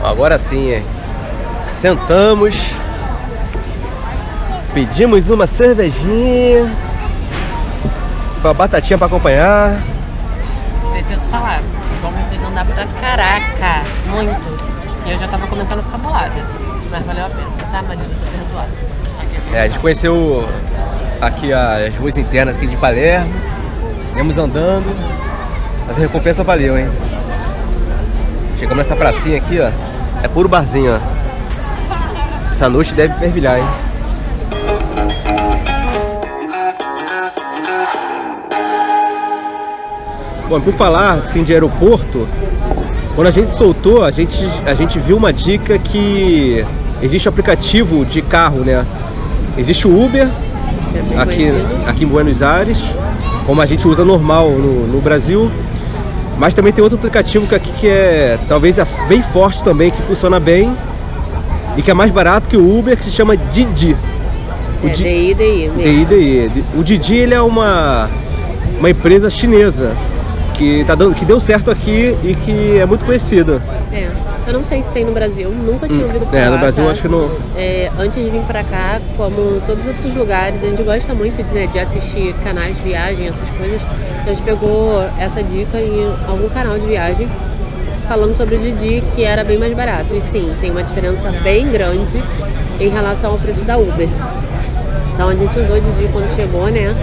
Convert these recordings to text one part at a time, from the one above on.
Agora sim, hein? Sentamos, pedimos uma cervejinha com a batatinha pra acompanhar. Preciso falar, o João me fez andar pra caraca, muito. E eu já tava começando a ficar bolada, mas valeu a pena, tá, marido? Tô perdoado. A gente conheceu aqui as ruas internas aqui de Palermo, viemos andando, mas a recompensa valeu, hein? Chegamos nessa pracinha aqui, ó, é puro barzinho, ó. Essa noite deve fervilhar, hein? Bom, por falar assim de aeroporto, quando a gente soltou, a gente viu uma dica que existe um aplicativo de carro, né? Existe o Uber aqui em Buenos Aires, como a gente usa normal no Brasil, mas também tem outro aplicativo que é talvez bem forte também, que funciona bem e que é mais barato que o Uber, que se chama Didi. DI. O Didi, ele é uma empresa chinesa que deu certo aqui e que é muito conhecida. Eu não sei se tem no Brasil, nunca tinha ouvido falar. No Brasil, tá? Acho que não. Antes de vir pra cá, como todos os outros lugares, a gente gosta muito de assistir canais de viagem, essas coisas. A gente pegou essa dica em algum canal de viagem, falando sobre o Didi, que era bem mais barato. E sim, tem uma diferença bem grande em relação ao preço da Uber. Então a gente usou o Didi quando chegou, né?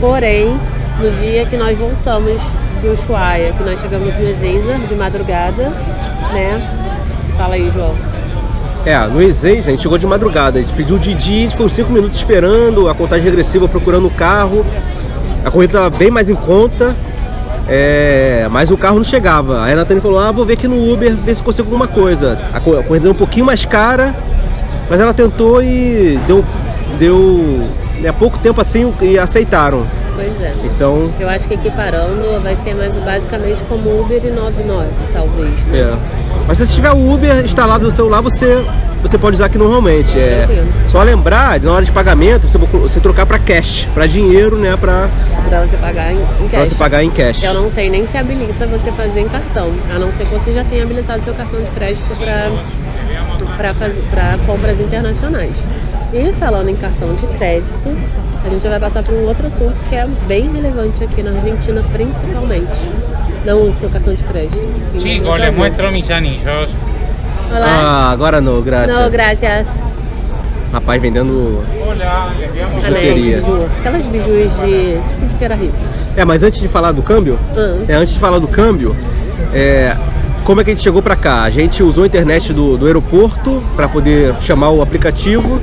Porém, no dia que nós voltamos do Ushuaia, que nós chegamos no Ezeiza de madrugada, né? Fala aí, João. No Ezeiza a gente chegou de madrugada, a gente pediu o Didi, a gente ficou 5 minutos esperando, a contagem regressiva procurando o carro. A corrida estava bem mais em conta, mas o carro não chegava. Aí a Nathalie falou, vou ver aqui no Uber, ver se consigo alguma coisa. A corrida é um pouquinho mais cara, mas ela tentou e deu pouco tempo assim e aceitaram. Pois é. Então, eu acho que equiparando vai ser mais basicamente como Uber e 99, talvez. Né? Mas se tiver o Uber instalado no celular, você pode usar aqui normalmente. Só lembrar, na hora de pagamento, você trocar para cash, para dinheiro, né? Para você pagar em cash. Pra você pagar em cash. Eu não sei nem se habilita você fazer em cartão, a não ser que você já tenha habilitado seu cartão de crédito para compras internacionais. E falando em cartão de crédito, a gente vai passar por um outro assunto que é bem relevante aqui na Argentina, principalmente. Não use seu cartão de crédito. Chicos, les muestro mis anillos. Olá. Agora não, graças. Não, graças. Rapaz vendendo anéis, biju. Aquelas bijus tipo de feira rica. Mas antes de falar do câmbio, como é que a gente chegou pra cá? A gente usou a internet do aeroporto para poder chamar o aplicativo.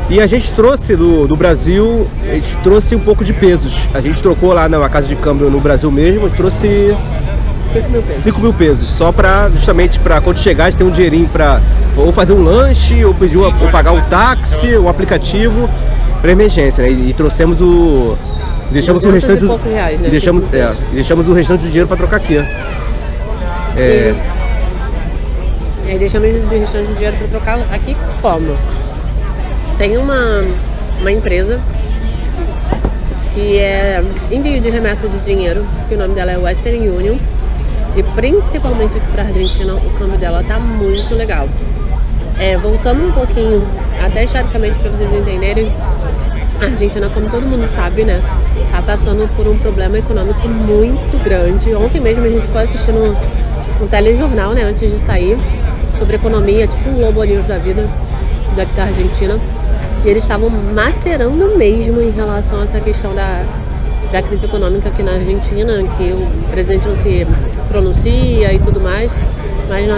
E a gente trouxe do Brasil, a gente trouxe um pouco de pesos. A gente trocou lá na casa de câmbio no Brasil mesmo, trouxe 5 mil pesos. Só justamente para quando chegar a gente ter um dinheirinho para ou fazer um lanche, ou pagar um táxi, um aplicativo para emergência, né? E trouxemos deixamos o restante reais, né? deixamos o restante do dinheiro para trocar aqui. E aí deixamos o restante do dinheiro para trocar aqui como? Tem uma empresa que é envio de remessa de dinheiro, que o nome dela é Western Union, e principalmente aqui para a Argentina o câmbio dela tá muito legal. Voltando um pouquinho, até historicamente para vocês entenderem, a Argentina, como todo mundo sabe, né, tá passando por um problema econômico muito grande. Ontem mesmo a gente ficou assistindo um telejornal, né, antes de sair, sobre economia, tipo um Globo News da vida daqui da Argentina. E eles estavam macerando mesmo em relação a essa questão da crise econômica aqui na Argentina, que o presidente não se pronuncia e tudo mais, mas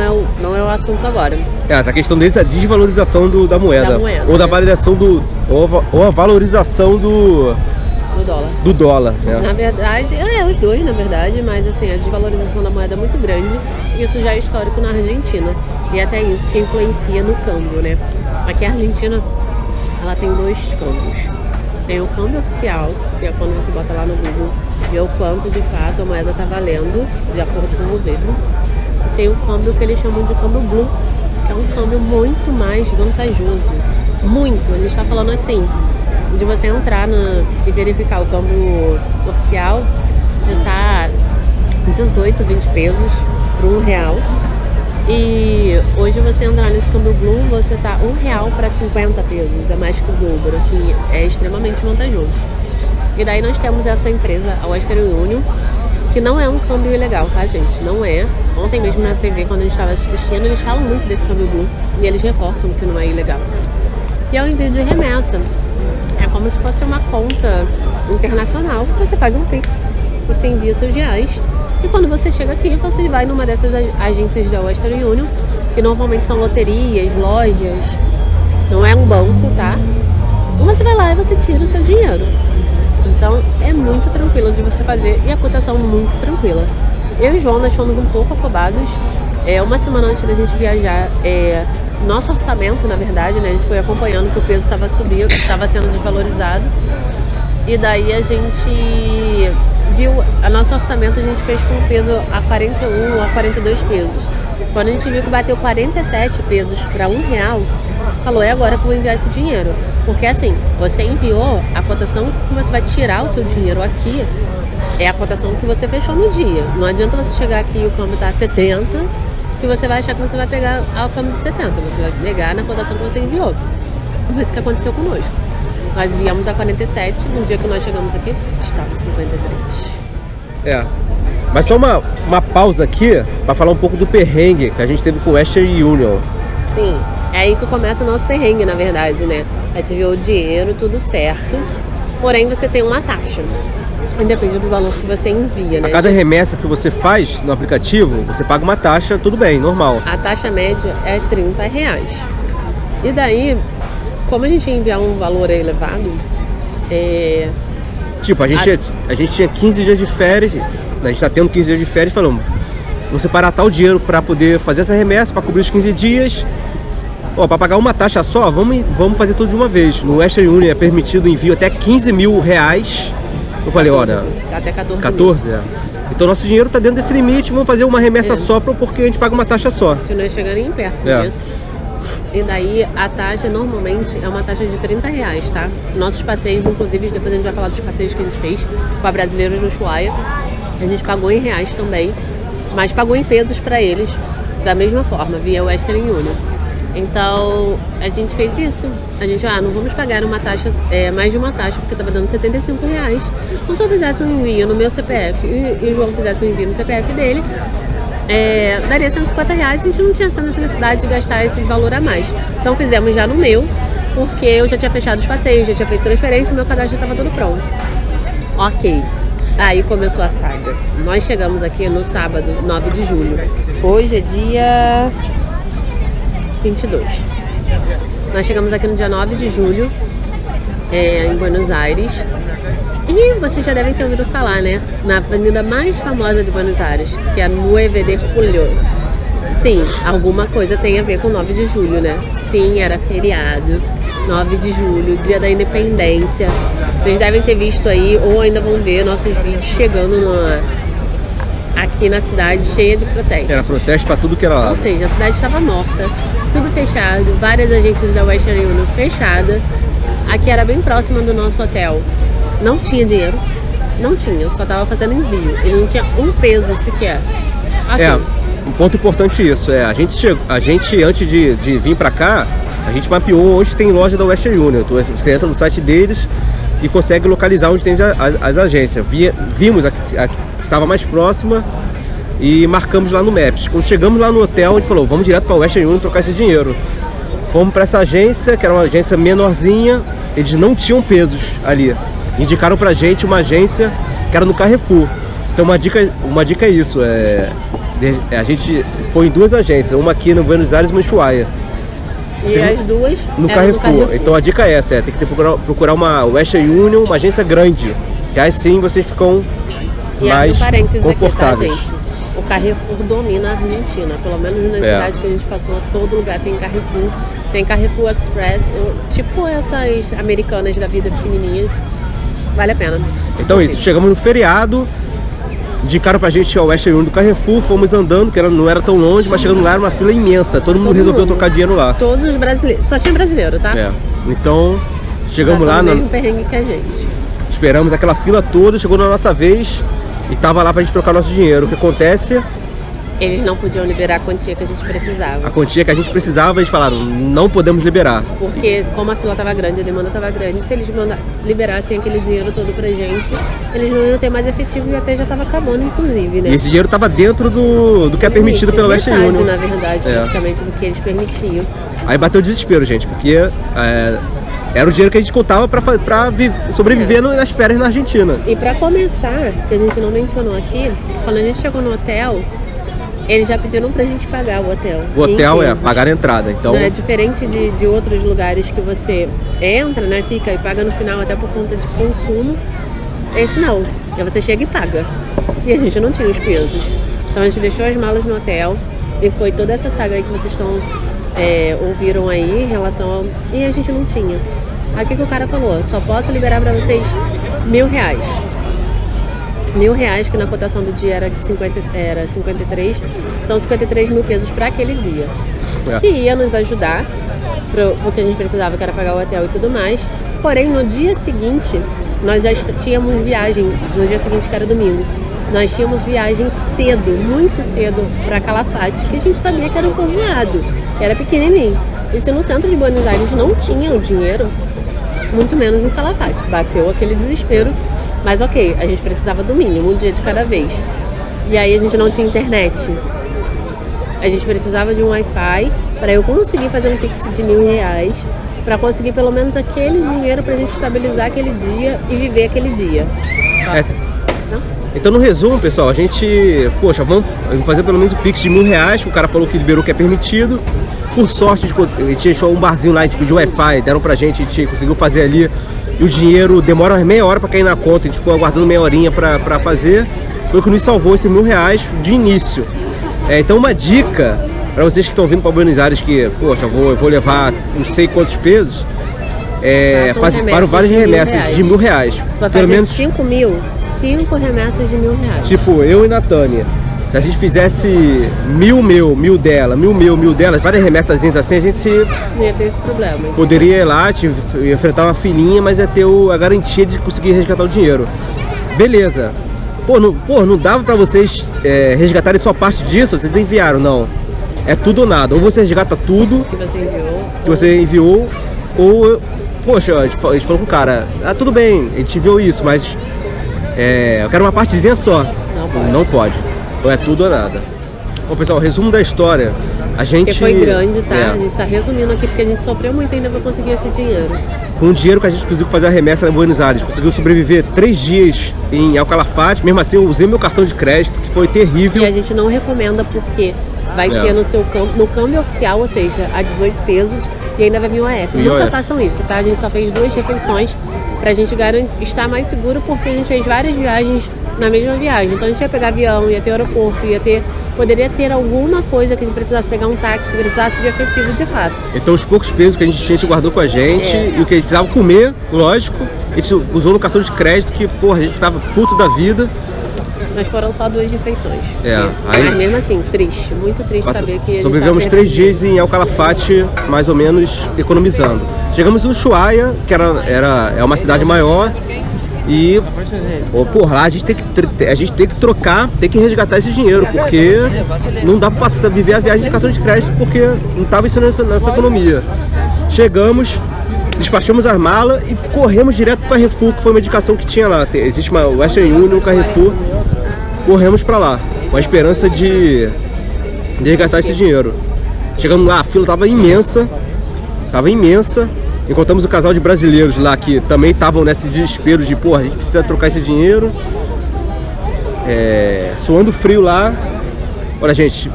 não é o assunto agora. Essa questão deles é a desvalorização da moeda, ou da variação ou a valorização do dólar. Né? Na verdade, os dois na verdade, mas assim, a desvalorização da moeda é muito grande, e isso já é histórico na Argentina, e até isso que influencia no câmbio, né? Aqui a Argentina, ela tem 2 câmbios. Tem o câmbio oficial, que é quando você bota lá no Google ver o quanto de fato a moeda está valendo, de acordo com o governo. E tem o câmbio que eles chamam de câmbio blue, que é um câmbio muito mais vantajoso. Muito. Ele está falando assim, de você entrar e verificar o câmbio oficial, de estar 18, 20 pesos por R$1. E hoje você entrar nesse câmbio Blue, você tá R$1 para 50 pesos, é mais que o dobro, assim, é extremamente vantajoso. E daí nós temos essa empresa, a Western Union, que não é um câmbio ilegal, tá, gente? Não é. Ontem mesmo na TV, quando a gente estava assistindo, eles falam muito desse câmbio Blue e eles reforçam que não é ilegal. E é o envio de remessa. É como se fosse uma conta internacional. Você faz um Pix, você envia seus reais e quando você chega aqui, você vai numa dessas agências da Western Union, que normalmente são loterias, lojas, não é um banco, tá? E você vai lá e você tira o seu dinheiro. Então é muito tranquilo de você fazer e a cotação muito tranquila. Eu e o João, nós fomos um pouco afobados. Uma semana antes da gente viajar, nosso orçamento, na verdade, né, a gente foi acompanhando que o peso estava subindo, estava sendo desvalorizado. E daí a gente viu, a nosso orçamento a gente fez com o peso a 41 a 42 pesos. Quando a gente viu que bateu 47 pesos para R$1, falou, é agora que eu vou enviar esse dinheiro. Porque assim, você enviou, a cotação que você vai tirar o seu dinheiro aqui é a cotação que você fechou no dia. Não adianta você chegar aqui e o câmbio tá 70, que você vai achar que você vai pegar ao câmbio de 70. Você vai pegar na cotação que você enviou. Foi isso que aconteceu conosco. Nós viemos a 47, no dia que nós chegamos aqui, estava 53. Mas só uma pausa aqui para falar um pouco do perrengue que a gente teve com o Western Union. Sim, é aí que começa o nosso perrengue, na verdade, né? A gente enviou o dinheiro, tudo certo, porém você tem uma taxa. Independe do valor que você envia, né? A cada remessa que você faz no aplicativo, você paga uma taxa, tudo bem, normal. A taxa média é R$30. E daí, como a gente ia enviar um valor elevado, Tipo, a gente tinha 15 dias de férias, a gente tá tendo 15 dias de férias, falamos, vou separar tal dinheiro para poder fazer essa remessa, para cobrir os 15 dias. Para pagar uma taxa só, vamos fazer tudo de uma vez. No Western Union é permitido envio até R$15 mil. Eu falei, olha, até 14, Então nosso dinheiro tá dentro desse limite, vamos fazer uma remessa só porque a gente paga uma taxa só. Se não chega nem perto disso. E daí a taxa normalmente é uma taxa de R$30, tá? Nossos passeios, inclusive, depois a gente vai falar dos passeios que a gente fez com a Brasileiros no Ushuaia. A gente pagou em reais também, mas pagou em pesos para eles da mesma forma, via Western Union. Então a gente fez isso. A gente, não vamos pagar uma taxa, mais de uma taxa, porque estava dando R$75. Então se eu fizesse um envio no meu CPF e o João fizesse um envio no CPF dele, daria R$150. A gente não tinha essa necessidade de gastar esse valor a mais. Então fizemos já no meu, porque eu já tinha fechado os passeios, já tinha feito transferência e meu cadastro já estava tudo pronto. Ok. Aí começou a saga. Nós chegamos aqui no sábado, 9 de julho. Hoje é dia 22. Nós chegamos aqui no dia 9 de julho, em Buenos Aires. E vocês já devem ter ouvido falar, né? Na avenida mais famosa de Buenos Aires, que é a 9 de Julio. Sim, alguma coisa tem a ver com 9 de julho, né? Sim, era feriado. 9 de julho, dia da independência. Vocês devem ter visto aí, ou ainda vão ver nossos vídeos chegando aqui na cidade, cheia de protestos. Era protesto para tudo que era lá. Ou seja, a cidade estava morta, tudo fechado, várias agências da Western Union fechadas. Aqui era bem próxima do nosso hotel. Não tinha dinheiro, não tinha, só estava fazendo envio. Ele não tinha um peso sequer. Aqui. Um ponto importante isso, a gente antes de vir para cá, a gente mapeou onde tem loja da Western Union. Então, você entra no site deles e consegue localizar onde tem as agências. Vimos a que estava mais próxima e marcamos lá no Maps. Quando chegamos lá no hotel, a gente falou, vamos direto para a Western Union trocar esse dinheiro. Fomos para essa agência, que era uma agência menorzinha, eles não tinham pesos ali. Indicaram pra gente uma agência que era no Carrefour. Então uma dica é isso, a gente foi em duas agências, uma aqui no Buenos Aires e uma em Ushuaia. E as duas no Carrefour. Então a dica é essa, tem que procurar uma Western Union, uma agência grande, que aí sim vocês ficam mais confortáveis. Aqui, tá, gente? O Carrefour domina a Argentina, pelo menos na cidade que a gente passou, todo lugar tem Carrefour. Tem Carrefour Express, tipo essas americanas da vida pequenininhas, vale a pena. Então isso, chegamos no feriado, indicaram pra gente o Western Union do Carrefour, fomos andando, que não era tão longe, mas chegando lá era uma fila imensa, todo mundo resolveu trocar dinheiro lá. Todos os brasileiros, só tinha brasileiro, tá? Então, chegamos lá, no mesmo perrengue que a gente. Esperamos aquela fila toda, chegou na nossa vez e tava lá pra gente trocar nosso dinheiro. O que acontece? Eles não podiam liberar a quantia que a gente precisava. A quantia que a gente precisava, eles falaram, não podemos liberar. Porque como a fila estava grande, a demanda estava grande, se eles liberassem aquele dinheiro todo pra gente, eles não iam ter mais efetivo e até já estava acabando, inclusive, né? E esse dinheiro estava dentro do que é permitido pela Western Union. Na verdade, praticamente, do que eles permitiam. Aí bateu o desespero, gente, porque era o dinheiro que a gente contava pra sobreviver nas férias na Argentina. E pra começar, que a gente não mencionou aqui, quando a gente chegou no hotel, eles já pediram pra gente pagar o hotel. O hotel pagar a entrada, então... Não é diferente de outros lugares que você entra, né, fica e paga no final até por conta de consumo. Esse não, aí você chega e paga. E a gente não tinha os pesos. Então a gente deixou as malas no hotel e foi toda essa saga aí que vocês ouviram aí em relação ao... E a gente não tinha. Aí o que o cara falou? Só posso liberar pra vocês R$1.000. R$1.000, que na cotação do dia era 53, então 53 mil pesos para aquele dia. Que ia nos ajudar, porque a gente precisava, que era pagar o hotel e tudo mais. Porém, no dia seguinte, nós já tínhamos viagem, no dia seguinte, que era domingo, nós tínhamos viagem cedo, muito cedo, para Calafate, que a gente sabia que era um povoado, que era pequenininho. E se no centro de Buenos Aires não tinha o dinheiro, muito menos em Calafate. Bateu aquele desespero. Mas ok, a gente precisava do mínimo, um dia de cada vez. E aí a gente não tinha internet. A gente precisava de um Wi-Fi para eu conseguir fazer um Pix de R$1.000, para conseguir pelo menos aquele dinheiro pra gente estabilizar aquele dia e viver aquele dia. Então, no resumo, pessoal, a gente, poxa, vamos fazer pelo menos o Pix de R$1.000, que o cara falou que liberou, que é permitido. Por sorte, a gente achou um barzinho lá, a gente pediu Wi-Fi, deram pra gente, a gente conseguiu fazer ali. E o dinheiro demora umas meia hora para cair na conta, a gente ficou aguardando meia horinha para fazer. Foi o que nos salvou esses R$1.000 de início. Então uma dica para vocês que estão vindo para Buenos Aires, que, poxa, eu vou levar não sei quantos pesos, para vários remessas de R$1.000. Pelo menos 5 remessas de R$1.000. Tipo, eu e Natânia. Se a gente fizesse 1.000 dela, 1.000 dela, várias remessazinhas assim, a gente não ia ter esse problema. Poderia ir lá, enfrentar uma filinha, mas ia ter a garantia de conseguir resgatar o dinheiro. Beleza. Não dava pra vocês resgatarem só parte disso? Vocês enviaram? Não. É tudo ou nada. Ou você resgata tudo que você enviou, ou... Poxa, a gente falou com o cara, tudo bem, a gente enviou isso, mas eu quero uma partezinha só. Não pode. Então é tudo ou nada. Bom, pessoal, resumo da história. A gente... Porque foi grande, tá? A gente tá resumindo aqui porque a gente sofreu muito ainda pra conseguir esse dinheiro. Com o dinheiro que a gente conseguiu fazer a remessa em Buenos Aires, conseguiu sobreviver 3 dias em Calafate. Mesmo assim, eu usei meu cartão de crédito, que foi terrível. E a gente não recomenda porque vai ser no câmbio oficial, ou seja, a 18 pesos, e ainda vai vir o AF. Nunca façam isso, tá? A gente só fez 2 refeições pra gente estar mais seguro, porque a gente fez várias viagens na mesma viagem. Então a gente ia pegar avião, ia ter aeroporto, poderia ter alguma coisa que a gente precisasse pegar um táxi, precisasse de efetivo de fato. Então os poucos pesos que a gente guardou com a gente e o que a gente precisava comer, lógico, a gente usou no cartão de crédito, que porra, a gente tava puto da vida. Mas foram só 2 refeições. Mas mesmo assim, triste, muito triste saber que sobrevivemos 3 dias em Calafate, mais ou menos economizando. Chegamos no Ushuaia, que é uma cidade maior. E, lá a gente tem que trocar, tem que resgatar esse dinheiro, porque não dá pra viver a viagem de cartão de crédito, porque não estava ensinando nessa economia. Chegamos, despachamos as malas e corremos direto para o Carrefour, que foi uma indicação que tinha lá. Existe uma Western Union, Carrefour, corremos para lá, com a esperança de resgatar esse dinheiro. Chegamos lá, a fila estava imensa. Encontramos um casal de brasileiros lá que também estavam nesse desespero de, a gente precisa trocar esse dinheiro. Suando frio lá. Olha, gente,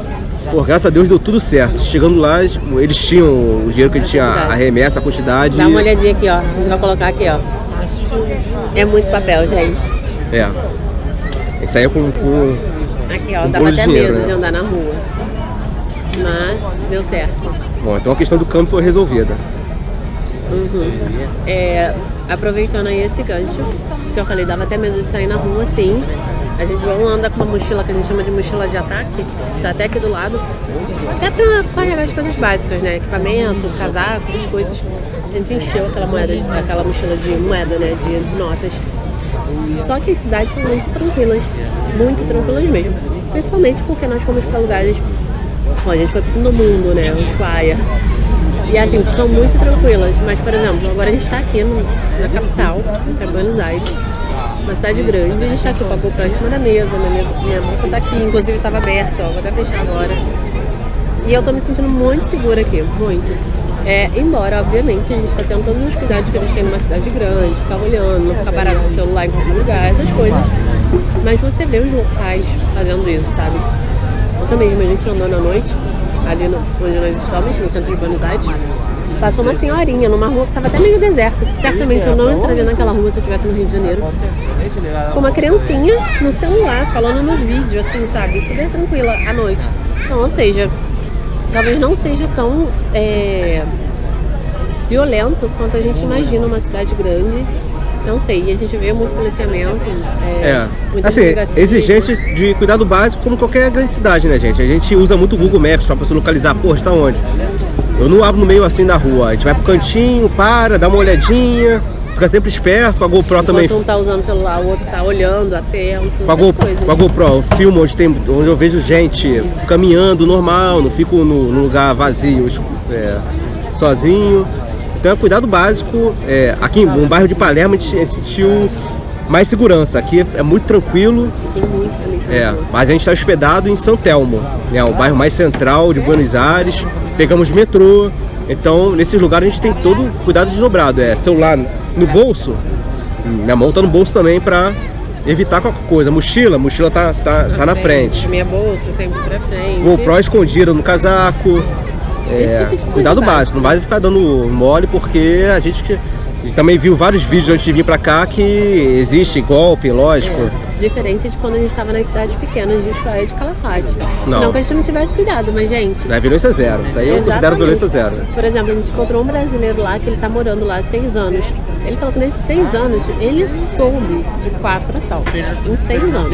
graças a Deus deu tudo certo. Chegando lá, eles tinham o dinheiro que a gente tinha, a remessa, a quantidade. Dá uma olhadinha aqui, ó. A gente vai colocar aqui, ó. É muito papel, gente. Isso aí é com aqui, ó, dava até medo de andar na rua. Mas deu certo. Bom, então a questão do câmbio foi resolvida. Aproveitando aí esse gancho, que eu falei, dava até medo de sair na rua, sim. A gente não anda com uma mochila que a gente chama de mochila de ataque, que tá até aqui do lado. Até pra carregar as coisas básicas, né? Equipamento, casaco, as coisas. A gente encheu aquela mochila de moeda, né? De notas. Só que as cidades são muito tranquilas mesmo. Principalmente porque nós fomos para lugares... Bom, a gente foi pro mundo, né? Ushuaia. E assim, são muito tranquilas. Mas, por exemplo, agora a gente tá aqui na capital, que é Buenos Aires. Uma cidade grande. A gente tá aqui com a GoPro em cima da mesa. Minha bolsa tá aqui. Inclusive tava aberta, ó. Vou até fechar agora. E eu tô me sentindo muito segura aqui. Muito. Embora, obviamente, a gente tá tendo todos os cuidados que a gente tem numa cidade grande. Ficar olhando, não ficar parado com o celular em qualquer lugar. Essas coisas. Mas você vê os locais fazendo isso, sabe? Ontem mesmo a gente andando à noite, ali onde nós estamos, no centro de Buenos Aires, passou uma senhorinha numa rua que estava até meio deserta, que certamente eu não entraria naquela rua se eu estivesse no Rio de Janeiro, com uma criancinha no celular, falando no vídeo, assim, sabe? Super tranquila, à noite. Então, ou seja, talvez não seja tão violento quanto a gente imagina uma cidade grande. Não sei, e a gente vê muito policiamento, muita assim, exigência de cuidado básico como qualquer grande cidade, né, gente? A gente usa muito o Google Maps pra você localizar, pô, está onde? Eu não abro no meio assim da rua, a gente vai pro cantinho, dá uma olhadinha, fica sempre esperto, com a GoPro também. Um tá usando o celular, o outro tá olhando, atento, com a GoPro, eu filmo onde eu vejo gente caminhando normal, não fico no lugar vazio, sozinho. Então é cuidado básico. Aqui no bairro de Palermo a gente sentiu mais segurança. Aqui é muito tranquilo. Tem muito ali, mas a gente está hospedado em São Telmo, né, o bairro mais central de Buenos Aires. Pegamos metrô. Então nesses lugares a gente tem todo cuidado desdobrado. Celular no bolso. Minha mão tá no bolso também para evitar qualquer coisa. Mochila tá na frente. Minha bolsa sempre pra frente. GoPro escondida no casaco. Cuidado básico, não vai ficar dando mole, porque a gente também viu vários vídeos antes de vir pra cá que existe golpe, lógico. Diferente de quando a gente estava nas cidades pequenas de Ushuaia e de Calafate. Não que a gente não tivesse cuidado, mas gente... É violência zero, isso aí eu considero violência zero. Por exemplo, a gente encontrou um brasileiro lá que ele tá morando lá há 6 anos. Ele falou que nesses 6 anos ele soube de 4 assaltos. Em 6 anos.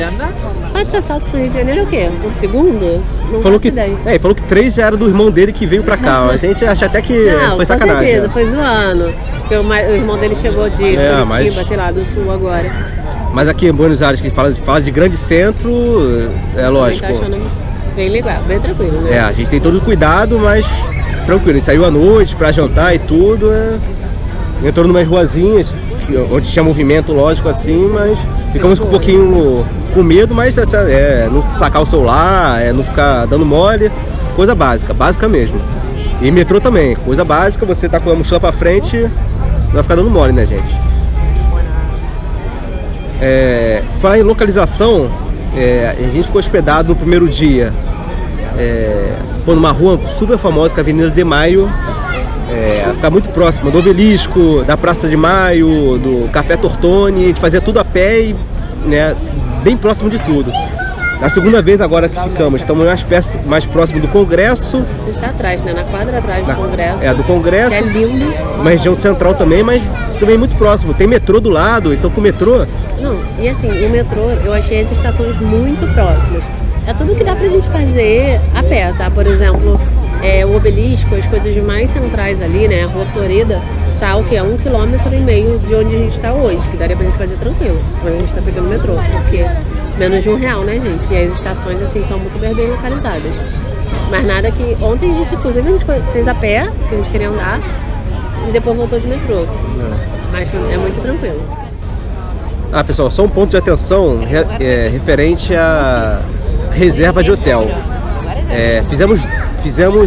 4 assaltos no Rio de Janeiro é o quê? Por segundo? Não faço ideia. Ele falou que 3 já era do irmão dele que veio pra cá. A gente acha até que foi sacanagem. Com certeza, foi zoando. Porque o irmão dele chegou de Curitiba, sei lá, do sul agora. Mas aqui em Buenos Aires, que fala de grande centro, lógico. Tá achando bem legal, bem tranquilo, né? A gente tem todo o cuidado, mas tranquilo. A gente saiu à noite pra jantar e tudo. Entrou numas ruazinhas, onde tinha movimento, lógico, assim, mas ficamos com um pouquinho com medo, mas não sacar o celular, não ficar dando mole. Coisa básica mesmo. E metrô também, coisa básica, você tá com a mochila pra frente, não vai ficar dando mole, né, gente? Falar em localização, a gente ficou hospedado no primeiro dia numa rua super famosa, que é a Avenida de Maio, fica muito próxima do Obelisco, da Praça de Maio, do Café Tortoni. A gente fazia tudo a pé e bem próximo de tudo. Na segunda vez agora que estamos mais próximo do Congresso. A gente está atrás, né? Na quadra atrás do Congresso. Do Congresso. Que é lindo. Uma região central também, mas também muito próximo. Tem metrô do lado, então com o metrô... Não, e assim, o metrô, eu achei as estações muito próximas. É tudo que dá pra gente fazer a pé, tá? Por exemplo, o Obelisco, as coisas mais centrais ali, né? A Rua Florida, tá o quê? A 1,5 km de onde a gente tá hoje, que daria pra gente fazer tranquilo. Quando a gente tá pegando o metrô, porque menos de R$1, né, gente? E as estações, assim, são super bem localizadas. Mas nada que... Ontem a gente, inclusive, a gente fez a pé, que a gente queria andar, e depois voltou de metrô. Mas é muito tranquilo. Pessoal, só um ponto de atenção referente à reserva de hotel.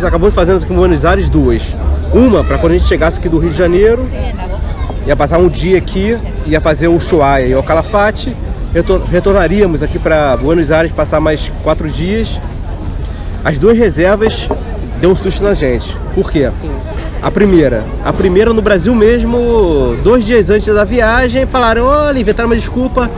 Acabamos fazendo aqui em Buenos Aires 2. Uma, para quando a gente chegasse aqui do Rio de Janeiro, ia passar um dia aqui, ia fazer o Ushuaia e o Calafate, retornaríamos aqui para Buenos Aires, passar mais 4 dias. As 2 reservas deu um susto na gente. Por quê? A primeira no Brasil mesmo, 2 dias antes da viagem, falaram, olha, inventaram uma desculpa,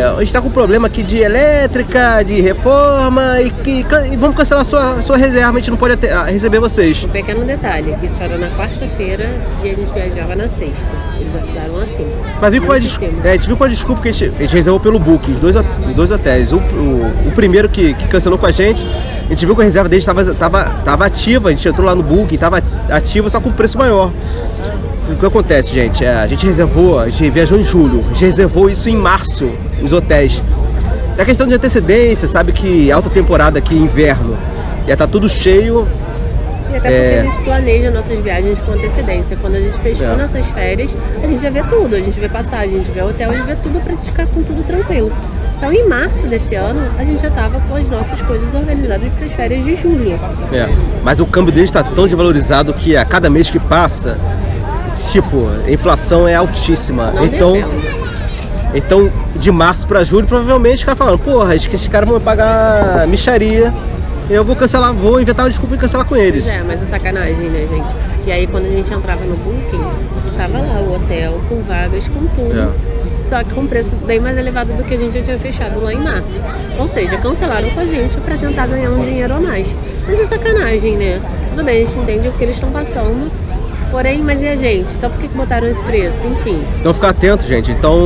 a gente está com problema aqui de elétrica, de reforma, e vamos cancelar a sua reserva, a gente não pode receber vocês. Um pequeno detalhe, isso era na quarta-feira e a gente viajava na sexta, eles avisaram assim. Mas viu com a gente viu com a desculpa que a gente reservou pelo Booking, os dois hotéis. O primeiro que cancelou com a gente viu que a reserva deles estava ativa, a gente entrou lá no Booking, estava ativa, só com preço maior. O que acontece, gente? A gente viajou em julho, a gente reservou isso em março, os hotéis. É questão de antecedência, sabe que alta temporada aqui, inverno, ia estar tudo cheio. E até porque a gente planeja nossas viagens com antecedência. Quando a gente fechou nossas férias, a gente já vê tudo. A gente vê passagem, a gente vê hotel, a gente vê tudo pra ficar com tudo tranquilo. Então, em março desse ano, a gente já tava com as nossas coisas organizadas para as férias de julho. Mas o câmbio deles está tão desvalorizado que a cada mês que passa, tipo, a inflação é altíssima. Então, de março para julho, provavelmente os caras falando, porra, esses caras vão pagar mixaria. Eu vou cancelar, vou inventar uma desculpa e cancelar com eles. Mas é sacanagem, né, gente? E aí, quando a gente entrava no Booking, tava lá o hotel com vagas, com tudo. Só que com preço bem mais elevado do que a gente já tinha fechado lá em março. Ou seja, cancelaram com a gente para tentar ganhar um dinheiro a mais. Mas é sacanagem, né? Tudo bem, a gente entende o que eles estão passando. Porém, mas e a gente? Então por que botaram esse preço? Enfim. Então ficar atento, gente. Então,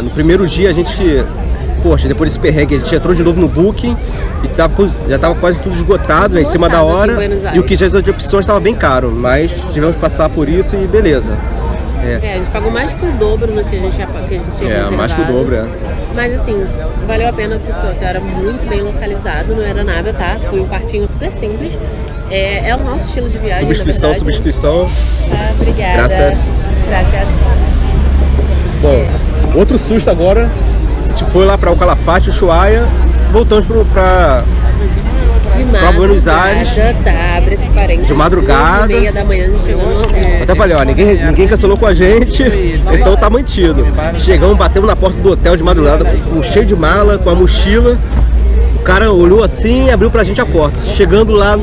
no primeiro dia a gente... Poxa, depois desse perrengue, a gente entrou de novo no Booking e já estava quase tudo esgotado, né, em cima da hora. E o que já de opções estava bem caro, mas tivemos que passar por isso e beleza. A gente pagou mais que o dobro do que a gente tinha reservado. Mais que o dobro, Mas assim, valeu a pena porque o hotel era muito bem localizado, não era nada, tá? Foi um quartinho super simples. É o nosso estilo de viagem, Substituição. Obrigada. Graças. Bom, outro susto agora. A gente foi lá para o Calafate, Ushuaia, voltamos para Buenos Aires. Abre esse parênteses. De madrugada. 2h30 da manhã a gente chegou no hotel. Até falei, ó, ninguém cancelou com a gente, então tá mantido. Chegamos, batemos na porta do hotel de madrugada, cheio de mala, com a mochila. O cara olhou assim e abriu pra gente a porta. Chegando lá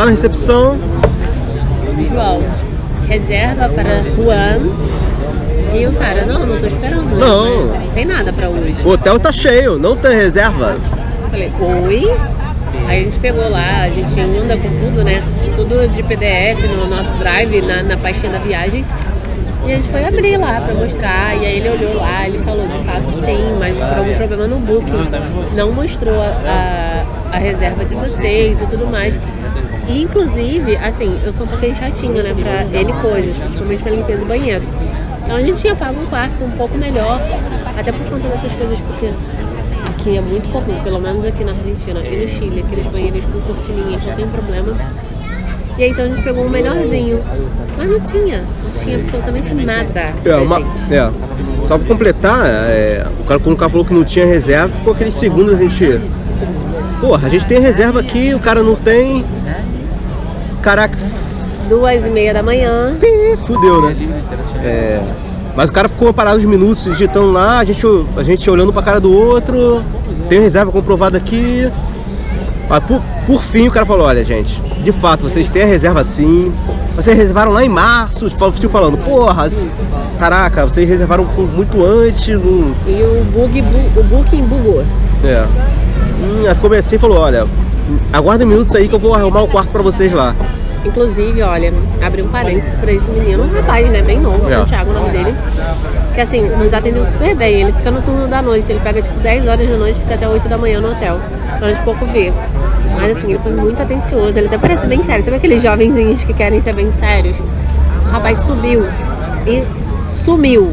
na recepção. João, reserva para Juan. E o cara, não tô esperando. Não tem nada pra hoje. O hotel tá cheio, não tem reserva. Falei, oi? Aí a gente pegou lá, a gente anda com tudo, né? Tudo de PDF no nosso drive, na pastinha da viagem. E a gente foi abrir lá pra mostrar. E aí ele olhou lá, ele falou, de fato sim, mas por algum problema no Booking não mostrou a reserva de vocês e tudo mais. E, inclusive, assim, eu sou um pouquinho chatinha, né, pra N coisas, principalmente pra limpeza do banheiro. Então a gente tinha pago um quarto um pouco melhor, até por conta dessas coisas, porque aqui é muito comum, pelo menos aqui na Argentina e no Chile, aqueles banheiros com cortininhas, não tem problema. E aí então a gente pegou um melhorzinho, mas não tinha absolutamente nada. Só pra completar, quando o cara falou que não tinha reserva, ficou aqueles segundos a gente... Porra, a gente tem reserva aqui, o cara não tem... Caraca... 2h30 da manhã. Fudeu, né? Mas o cara ficou parado uns minutos digitando lá, a gente olhando pra cara do outro, tem reserva comprovada aqui. Por fim o cara falou, olha gente, de fato, vocês têm a reserva sim, vocês reservaram lá em março, falando, porra, caraca, vocês reservaram muito antes. E o Booking bugou. Aí ficou meio assim e falou, olha, aguardem minutos aí que eu vou arrumar o quarto pra vocês lá. Inclusive, olha, abri um parênteses pra esse menino, um rapaz, né, bem novo, Santiago, o nome dele, que assim, nos atendeu super bem, ele fica no turno da noite, ele pega tipo 10 horas da noite e fica até 8 da manhã no hotel, então a gente pouco vê. Mas assim, ele foi muito atencioso, ele até parece bem sério, sabe aqueles jovenzinhos que querem ser bem sérios? O rapaz subiu e sumiu.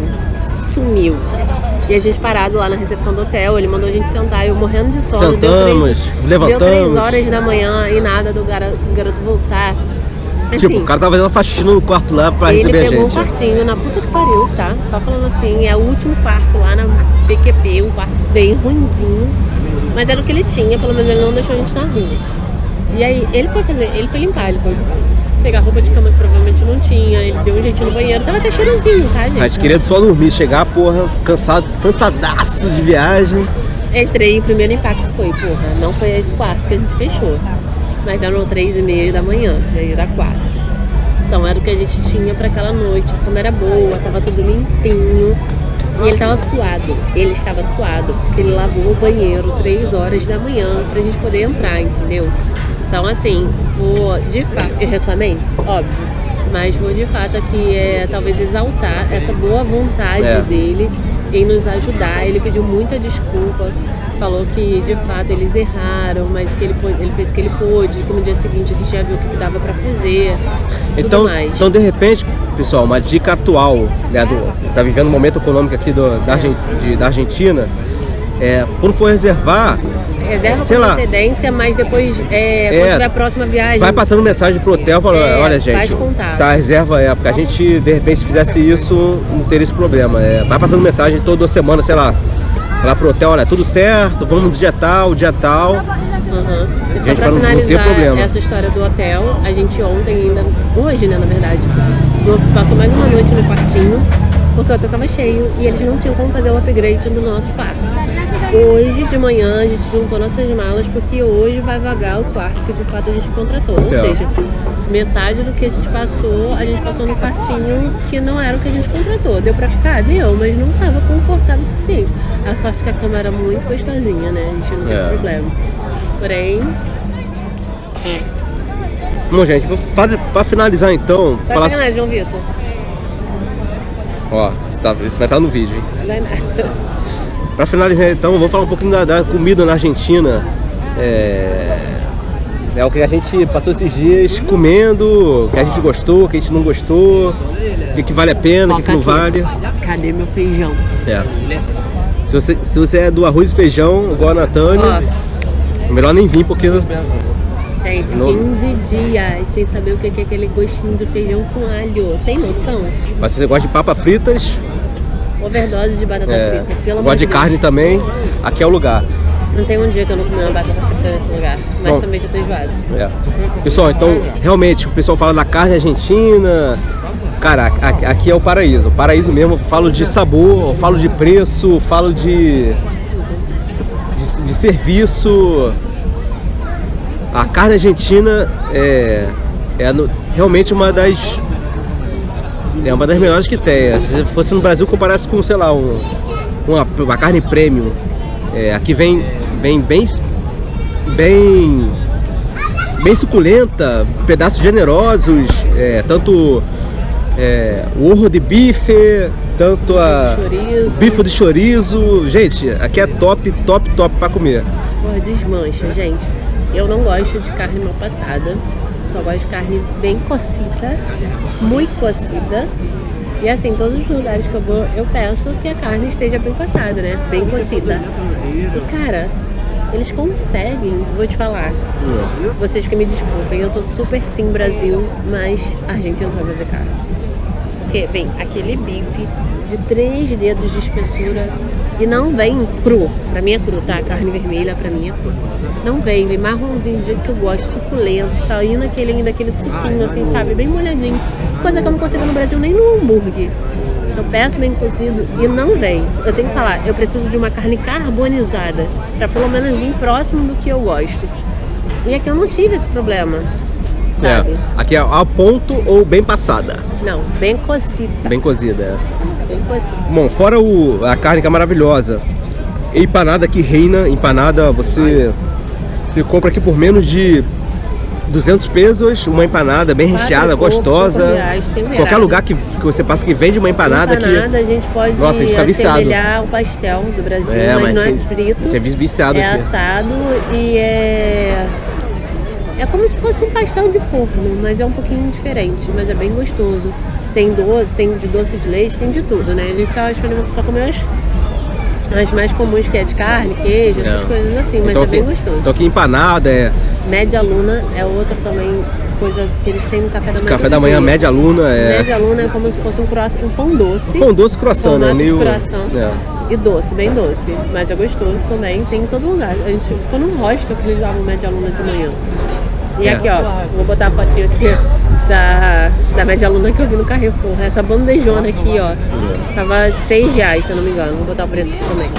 E a gente parado lá na recepção do hotel, ele mandou a gente sentar, eu morrendo de sono, levantamos. Deu 3 horas da manhã e nada do garoto voltar. Assim, tipo, o cara tava fazendo uma faxina no quarto lá pra receber a gente. Ele pegou um quartinho na puta que pariu, tá? Só falando assim, é o último quarto lá na PQP, um quarto bem ruinzinho. Mas era o que ele tinha, pelo menos ele não deixou a gente na rua. E aí, ele foi limpar, ele foi pegar roupa de cama que provavelmente não tinha, ele deu um jeitinho no banheiro, tava até cheirosinho, tá, gente? A gente queria só dormir, chegar, porra, cansadaço de viagem. Entrei, o primeiro impacto foi, porra, não foi esse quarto que a gente fechou. Mas eram 3h30 da manhã, já ia dar 4. Então era o que a gente tinha pra aquela noite, a cama era boa, tava tudo limpinho. E ele estava suado, porque ele lavou o banheiro 3 horas da manhã pra gente poder entrar, entendeu? Então assim, vou de fato, eu reclamei, óbvio, mas vou de fato aqui talvez exaltar essa boa vontade dele em nos ajudar. Ele pediu muita desculpa, falou que de fato eles erraram, mas que ele fez o que ele pôde, que no dia seguinte a gente já viu o que dava pra fazer. Então de repente, pessoal, uma dica atual, né, tá vivendo um momento econômico aqui da Argentina, quando for reservar, Reserva sei com lá, antecedência, mas depois, quando tiver a próxima viagem... vai passando mensagem pro hotel, falando, olha vai gente, descontar. tá, a reserva porque a gente, de repente, se fizesse isso, não teria esse problema. Vai passando mensagem toda semana, sei lá, lá pro hotel, olha, tudo certo, vamos no dia tal, dia tal. E só Gente, pra pra não ter finalizar problema. essa história do hotel, a gente ontem ainda, hoje, né, na verdade, passou mais uma noite no quartinho, porque o hotel tava cheio e eles não tinham como fazer o upgrade do nosso quarto. Hoje de manhã a gente juntou nossas malas, porque hoje vai vagar o quarto que de fato a gente contratou. Ou seja, metade do que a gente passou no quartinho que não era o que a gente contratou. Deu pra ficar? Deu, mas não tava confortável o suficiente. A sorte que a cama era muito gostosinha, né? A gente não teve problema. Porém... Bom, gente, pra finalizar então... Vai finalizar, João Vitor? Ó, isso vai estar no vídeo, hein? Não é nada. Pra finalizar então, vou falar um pouquinho da comida na Argentina. É o que a gente passou esses dias comendo, o que a gente gostou, o que a gente não gostou, o que vale a pena, o que não vale. Cadê meu feijão? Se você é do arroz e feijão, igual a Natânia, é melhor nem vir, porque... Gente, 15 dias sem saber o que é aquele gostinho de feijão com alho. Tem noção? Mas se você gosta de papas fritas... Overdose de batata frita, pelo amor gosta de Deus. carne também, aqui é o lugar. Não tem um dia que eu não comi uma batata frita nesse lugar, mas também já tô enjoado. Pessoal, então, realmente, o pessoal fala da carne argentina. Cara, aqui é o paraíso. O paraíso mesmo. Falo de sabor, falo de preço, falo de serviço. A carne argentina realmente uma das melhores que tem. Se fosse no Brasil, comparasse com, sei lá, uma carne premium. Aqui vem bem suculenta, pedaços generosos, tanto o orro de bife, tanto o bife de chorizo. Gente, aqui é top pra comer. Porra, desmancha, gente. Eu não gosto de carne mal passada. Só gosto de carne bem cocida, muito cocida. E assim, todos os lugares que eu vou, eu peço que a carne esteja bem passada, né? Bem cocida. E cara, eles conseguem, vou te falar. Vocês que me desculpem, eu sou super team Brasil, mas a Argentina não sabe fazer carne. Porque vem aquele bife de 3 dedos de espessura e não vem cru. Pra mim é cru, tá? Carne vermelha pra mim é cru. Não vem marronzinho do jeito que eu gosto, suculento, saindo daquele suquinho assim, sabe? Bem molhadinho. Coisa que eu não consigo no Brasil nem no hambúrguer. Eu peço bem cozido e não vem. Eu tenho que falar, eu preciso de uma carne carbonizada pra pelo menos vir próximo do que eu gosto. E aqui eu não tive esse problema. Sabe? Aqui é ao ponto ou bem passada? Não, bem cozida. Bem cozida, Bem cozida. Bom, fora a carne que é maravilhosa, empanada que reina, empanada você compra aqui por menos de 200 pesos, uma empanada bem recheada, gostosa. Qualquer lugar que você passa que vende uma empanada que... a gente pode assemelhar o pastel do Brasil, mas não é frito. É viciado aqui. Aqui. Assado e é como se fosse um pastel de forno, mas é um pouquinho diferente, mas é bem gostoso. Tem de doce de leite, tem de tudo, né? A gente só comeu as mais comuns, que é de carne, queijo, essas coisas assim, mas então, é bem gostoso. Então aqui empanada Média Luna é outra também coisa que eles têm no café da manhã. Café da manhã, Média Luna Média Luna é como se fosse um pão doce. Pão doce croissant, né? Meio croissant. E doce, bem doce. Mas é gostoso também, tem em todo lugar. A gente ficou num hostel que eles davam Média Luna de manhã. E aqui, ó, vou botar a fotinho aqui da Média Luna que eu vi no Carrefour. Essa bandejona aqui, ó, tava R$6, se eu não me engano. Vou botar o preço aqui também.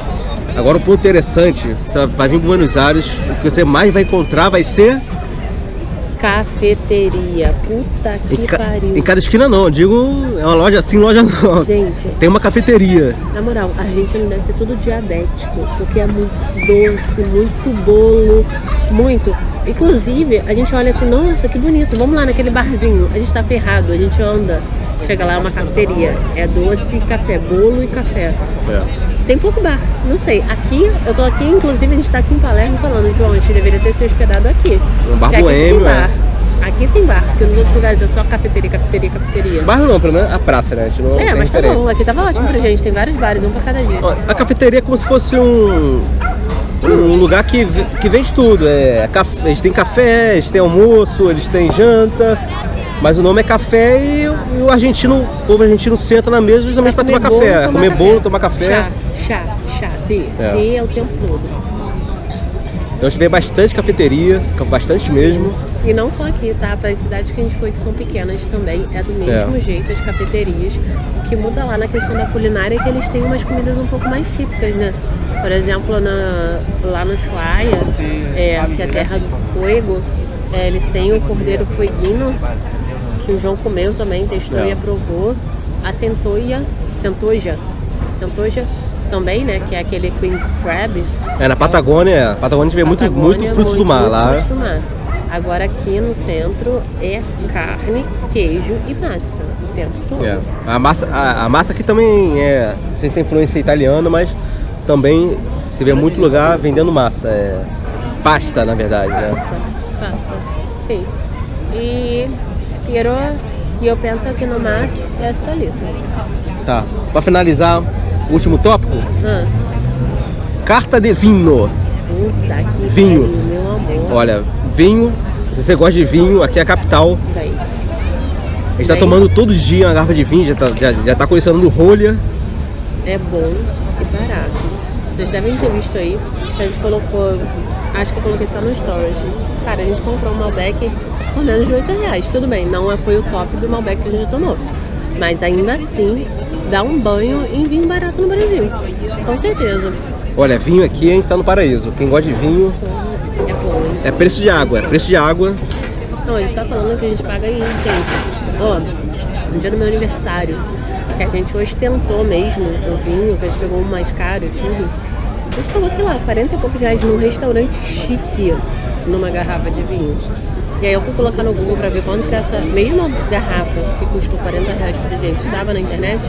Agora o ponto interessante, você vai vir para Buenos Aires, o que você mais vai encontrar vai ser... Cafeteria. Puta que pariu. Em cada esquina não, eu digo, é uma loja assim, loja não. Gente, tem uma cafeteria. Na moral, a gente não deve ser tudo diabético, porque é muito doce, muito bolo, muito. Inclusive, a gente olha assim, nossa, que bonito, vamos lá naquele barzinho. A gente tá ferrado, a gente anda, chega lá, é uma cafeteria. É doce, café, bolo e café. Tem pouco bar, não sei. Aqui, eu tô aqui, inclusive a gente tá aqui em Palermo falando, João, a gente deveria ter se hospedado aqui. Um bar boêmio, Aqui tem bar, porque nos outros lugares é só cafeteria, cafeteria, cafeteria. Bairro não, pelo menos a praça, né? A gente não tem Mas tá referência. bom, aqui tava ótimo pra gente, tem vários bares, um pra cada dia. Ó, a cafeteria é como se fosse um lugar que vende tudo. Eles têm café, eles têm almoço, eles têm janta, mas o nome é café e o povo argentino senta na mesa justamente para tomar café, comer bolo, tomar café. Chá, tê é o tempo todo. Então a gente vê bastante cafeteria, bastante mesmo. E não só aqui, tá? Para as cidades que a gente foi, que são pequenas também, é do mesmo jeito as cafeterias. O que muda lá na questão da culinária é que eles têm umas comidas um pouco mais típicas, né? Por exemplo, lá no Ushuaia, que é a terra do fogo, eles têm o cordeiro fueguino, que o João comeu também, testou e aprovou. A centoja também, né? Que é aquele Queen Crab. Na Patagônia, a gente vê muito frutos do mar lá. Frutos do mar. Agora aqui no centro é carne, queijo e massa o tempo todo. A massa aqui também você tem influência italiana, mas também se vê muito lugar vendendo massa. Pasta, na verdade. Pasta, sim. E eu penso que no mas esta lita. Tá. Para finalizar, o último tópico. Carta de vinho. Puta que vinho. Pariu, meu amor. Olha, vinho, se você gosta de vinho, aqui é a capital. Daí. A gente tá tomando todo dia uma garrafa de vinho, já tá colecionando rolha. É bom e barato. Vocês devem ter visto aí, que a gente colocou, acho que eu coloquei só no Stories. Cara, a gente comprou um Malbec por menos de R$8. Tudo bem, não foi o top do Malbec que a gente tomou. Mas ainda assim, dá um banho em vinho barato no Brasil. Com certeza. Olha, vinho aqui a gente tá no paraíso. Quem gosta de vinho... É bom. É preço de água, Não, a gente tá falando que a gente paga aí, gente. No dia do meu aniversário, que a gente ostentou mesmo o vinho, que a gente pegou um mais caro e tudo. A gente pagou, sei lá, 40 e poucos reais num restaurante chique, numa garrafa de vinho. E aí eu fui colocar no Google pra ver quanto que essa mesma garrafa, que custou 40 reais pra gente, estava na internet,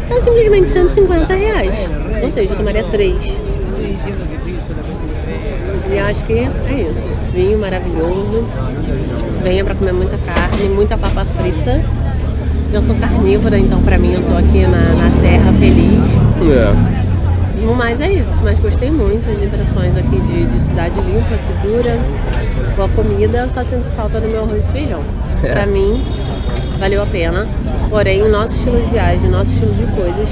tá simplesmente 150 reais. Ou seja, eu tomaria 3. E acho que é isso. Vinho maravilhoso. Venha pra comer muita carne, muita papa frita. Eu sou carnívora, então pra mim eu tô aqui na terra feliz. No mais é isso, mas gostei muito das impressões aqui de cidade limpa, segura, boa comida, só sinto falta do meu arroz e feijão. Pra mim, valeu a pena, porém o nosso estilo de viagem, nosso estilo de coisas,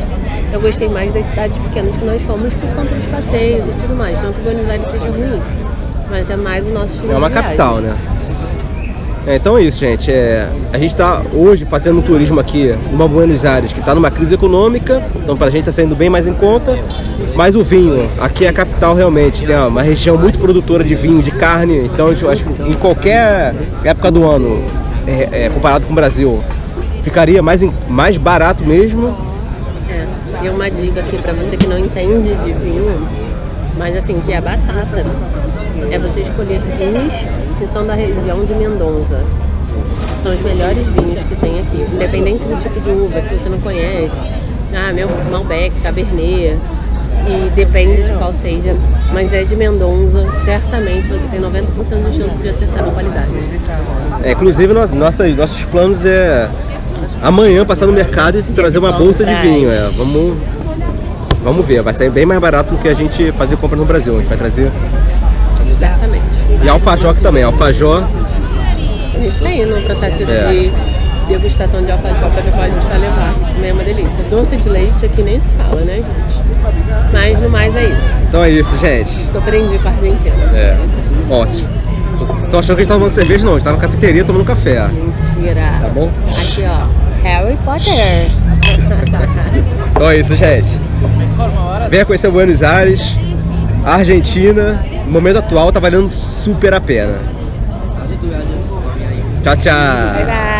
eu gostei mais das cidades pequenas que nós fomos por conta dos passeios e tudo mais, não que Buenos Aires seja ruim, mas é mais o nosso estilo de viagem. É uma capital, né? Então é isso, gente. A gente está hoje fazendo um turismo aqui numa Buenos Aires que está numa crise econômica, então para a gente está saindo bem mais em conta. Mas o vinho, aqui é a capital realmente, tem uma região muito produtora de vinho, de carne, então eu acho que em qualquer época do ano, comparado com o Brasil, ficaria mais barato mesmo. E uma dica aqui para você que não entende de vinho, mas assim, que é a batata. É você escolher vinhos que são da região de Mendoza. São os melhores vinhos que tem aqui, independente do tipo de uva, se você não conhece. Meu Malbec, Cabernet, e depende de qual seja, mas é de Mendoza, certamente você tem 90% de chance de acertar na qualidade. Inclusive, nossos planos é amanhã passar no mercado e trazer uma bolsa de vinho. Vamos ver, vai sair bem mais barato do que a gente fazer compra no Brasil. A gente vai trazer. Exatamente. E alfajor aqui também, alfajor. A gente está indo no processo de degustação de alfajor para ver qual a gente vai levar. Também é uma delícia. Doce de leite aqui nem se fala, né, gente? Mas no mais é isso. Então é isso, gente. Surpreendi com a Argentina. Ó, vocês estão achando que a gente tá tomando cerveja? Não, a gente tá na cafeteria tomando café. Mentira. Tá bom? Aqui, ó, Harry Potter. Então é isso, gente. Venha conhecer Buenos Aires, a Argentina. No momento atual tá valendo super a pena. Tchau, tchau. Bye, bye.